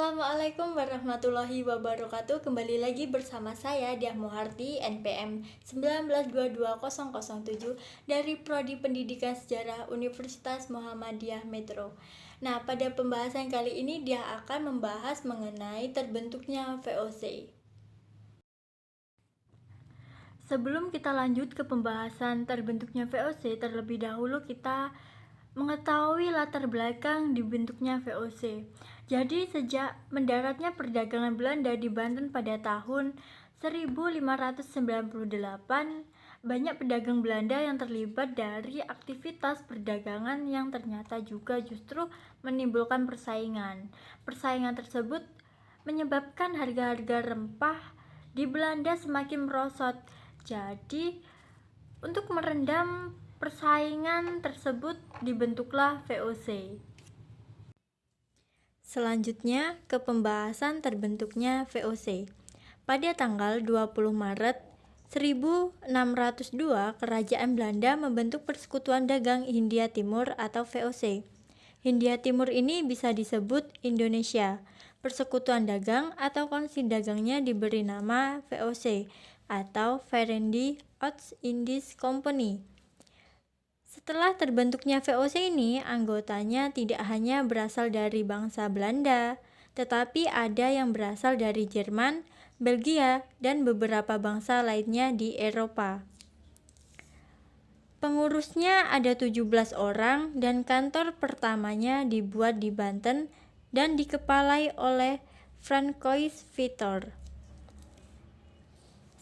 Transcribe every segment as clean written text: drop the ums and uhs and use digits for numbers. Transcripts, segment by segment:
Assalamualaikum warahmatullahi wabarakatuh. Kembali lagi bersama saya Diah Muharti NPM 1922007 dari Prodi Pendidikan Sejarah Universitas Muhammadiyah Metro. Nah, pada pembahasan kali ini Diah akan membahas mengenai terbentuknya VOC. Sebelum kita lanjut ke pembahasan terbentuknya VOC, terlebih dahulu kita mengetahui latar belakang dibentuknya VOC. Jadi sejak mendaratnya perdagangan Belanda di Banten pada tahun 1598, banyak pedagang Belanda yang terlibat dari aktivitas perdagangan yang ternyata juga justru menimbulkan persaingan. Persaingan tersebut menyebabkan harga-harga rempah di Belanda semakin merosot. Jadi, untuk meredam persaingan tersebut dibentuklah VOC. Selanjutnya ke pembahasan terbentuknya VOC. Pada tanggal 20 Maret 1602, Kerajaan Belanda membentuk Persekutuan Dagang Hindia Timur atau VOC. Hindia Timur ini bisa disebut Indonesia. Persekutuan Dagang atau Kongsi Dagangnya diberi nama VOC atau Verenigde Oost-Indisch Compagnie. Setelah terbentuknya VOC ini, anggotanya tidak hanya berasal dari bangsa Belanda, tetapi ada yang berasal dari Jerman, Belgia, dan beberapa bangsa lainnya di Eropa. Pengurusnya ada 17 orang dan kantor pertamanya dibuat di Banten dan dikepalai oleh Francois Vitor.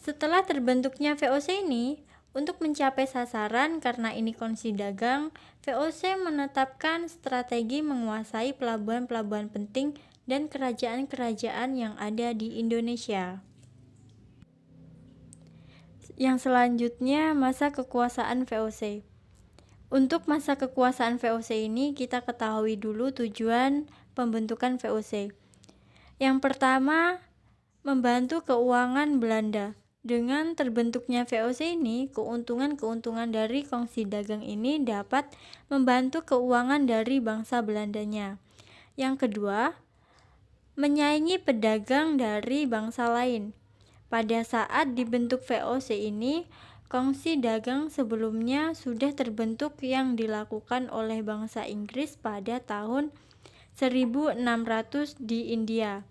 Setelah terbentuknya VOC ini, untuk mencapai sasaran karena ini kongsi dagang, VOC menetapkan strategi menguasai pelabuhan-pelabuhan penting dan kerajaan-kerajaan yang ada di Indonesia. Yang selanjutnya, masa kekuasaan VOC. Untuk masa kekuasaan VOC ini, kita ketahui dulu tujuan pembentukan VOC. Yang pertama, membantu keuangan Belanda. Dengan terbentuknya VOC ini, keuntungan-keuntungan dari kongsi dagang ini dapat membantu keuangan dari bangsa Belandanya. Yang kedua, menyaingi pedagang dari bangsa lain. Pada saat dibentuk VOC ini, kongsi dagang sebelumnya sudah terbentuk yang dilakukan oleh bangsa Inggris pada tahun 1600 di India.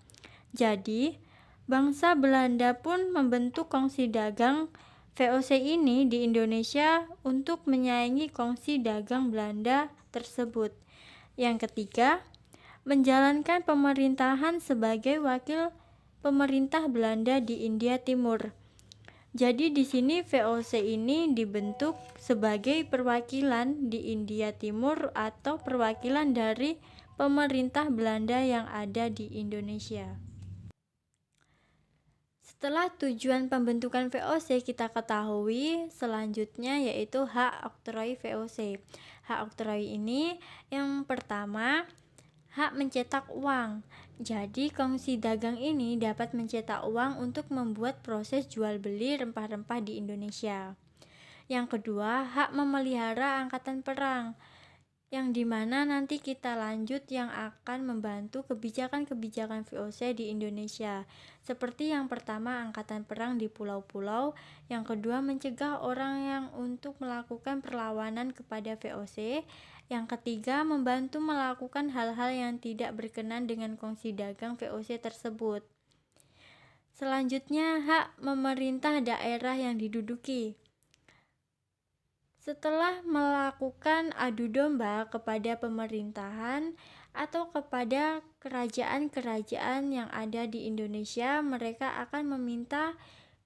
Jadi, bangsa Belanda pun membentuk kongsi dagang VOC ini di Indonesia untuk menyaingi kongsi dagang Belanda tersebut. Yang ketiga, menjalankan pemerintahan sebagai wakil pemerintah Belanda di India Timur. Jadi di sini VOC ini dibentuk sebagai perwakilan di India Timur atau perwakilan dari pemerintah Belanda yang ada di Indonesia. Setelah tujuan pembentukan VOC kita ketahui selanjutnya yaitu hak oktroi VOC. Hak oktroi ini yang pertama, hak mencetak uang. Jadi kongsi dagang ini dapat mencetak uang untuk membuat proses jual beli rempah-rempah di Indonesia. Yang kedua, hak memelihara angkatan perang, yang dimana nanti kita lanjut yang akan membantu kebijakan-kebijakan VOC di Indonesia. Seperti yang pertama, angkatan perang di pulau-pulau. Yang kedua, mencegah orang yang untuk melakukan perlawanan kepada VOC. Yang ketiga, membantu melakukan hal-hal yang tidak berkenan dengan kongsi dagang VOC tersebut. Selanjutnya, hak memerintah daerah yang diduduki. Setelah melakukan adu domba kepada pemerintahan atau kepada kerajaan-kerajaan yang ada di Indonesia, mereka akan meminta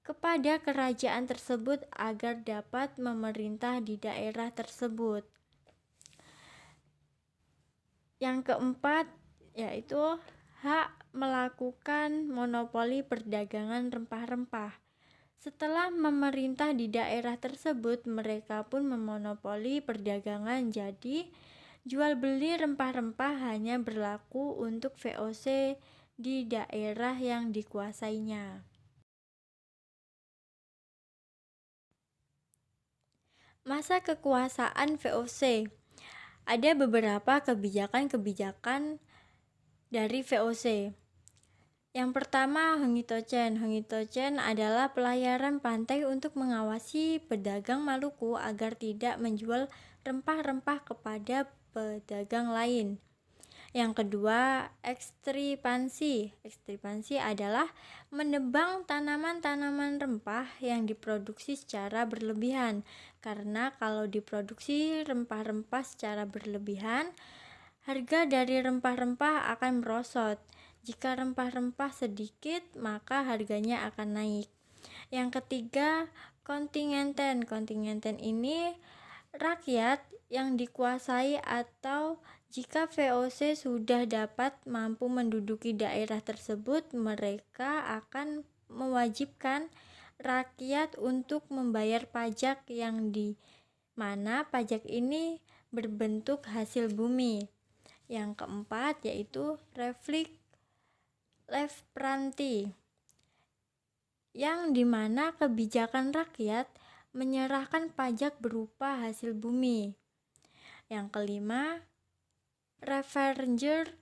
kepada kerajaan tersebut agar dapat memerintah di daerah tersebut. Yang keempat yaitu hak melakukan monopoli perdagangan rempah-rempah. Setelah memerintah di daerah tersebut, mereka pun memonopoli perdagangan. Jadi, jual beli rempah-rempah hanya berlaku untuk VOC di daerah yang dikuasainya. Masa kekuasaan VOC. Ada beberapa kebijakan-kebijakan dari VOC. Yang pertama, Hongitochen. Hongitochen adalah pelayaran pantai untuk mengawasi pedagang Maluku agar tidak menjual rempah-rempah kepada pedagang lain. Yang kedua, ekstripansi. Ekstripansi adalah menebang tanaman-tanaman rempah yang diproduksi secara berlebihan. Karena kalau diproduksi rempah-rempah secara berlebihan, harga dari rempah-rempah akan merosot. Jika rempah-rempah sedikit, maka harganya akan naik. Yang ketiga, kontingenten. Kontingenten ini rakyat yang dikuasai atau jika VOC sudah dapat mampu menduduki daerah tersebut, mereka akan mewajibkan rakyat untuk membayar pajak yang di mana pajak ini berbentuk hasil bumi. Yang keempat yaitu reflektifranti, yang dimana kebijakan rakyat menyerahkan pajak berupa hasil bumi. Yang kelima, revenger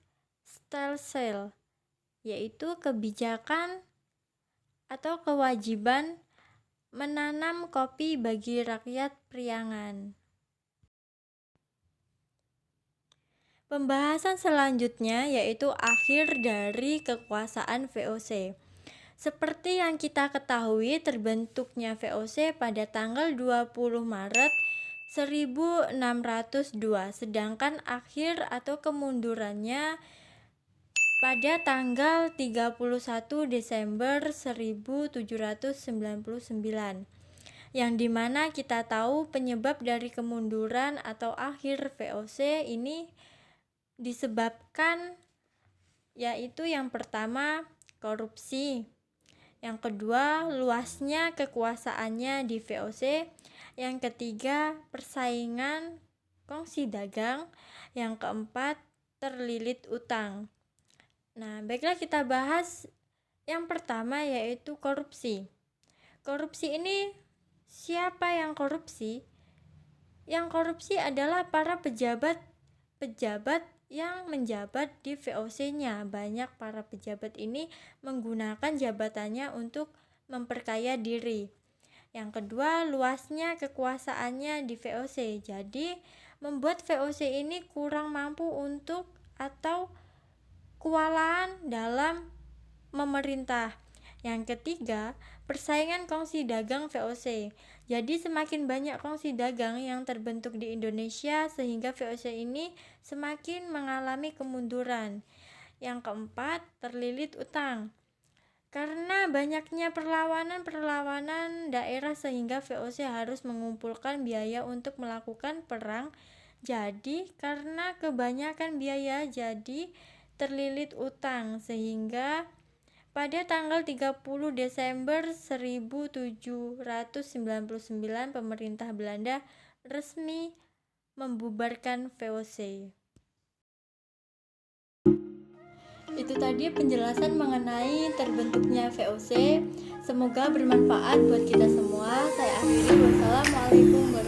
stelsel, yaitu kebijakan atau kewajiban menanam kopi bagi rakyat priangan. Pembahasan selanjutnya yaitu akhir dari kekuasaan VOC. Seperti yang kita ketahui, terbentuknya VOC pada tanggal 20 Maret 1602, sedangkan akhir atau kemundurannya pada tanggal 31 Desember 1799. Yang dimana kita tahu penyebab dari kemunduran atau akhir VOC ini disebabkan yaitu yang pertama korupsi, yang kedua luasnya kekuasaannya di VOC, yang ketiga persaingan kongsi dagang, yang keempat terlilit utang. Nah, baiklah kita bahas yang pertama yaitu korupsi. Korupsi ini siapa yang korupsi? Yang korupsi adalah para pejabat yang menjabat di VOC-nya. Banyak para pejabat ini menggunakan jabatannya untuk memperkaya diri. Yang kedua, luasnya kekuasaannya di VOC. Jadi, membuat VOC ini kurang mampu untuk atau kewalahan dalam memerintah. Yang ketiga, persaingan kongsi dagang VOC. Jadi semakin banyak kongsi dagang yang terbentuk di Indonesia sehingga VOC ini semakin mengalami kemunduran. Yang keempat, terlilit utang. Karena banyaknya perlawanan daerah sehingga VOC harus mengumpulkan biaya untuk melakukan perang. Jadi karena kebanyakan biaya jadi terlilit utang sehingga pada tanggal 30 Desember 1799 pemerintah Belanda resmi membubarkan VOC. Itu tadi penjelasan mengenai terbentuknya VOC. Semoga bermanfaat buat kita semua. Saya akhiri. Wassalamualaikum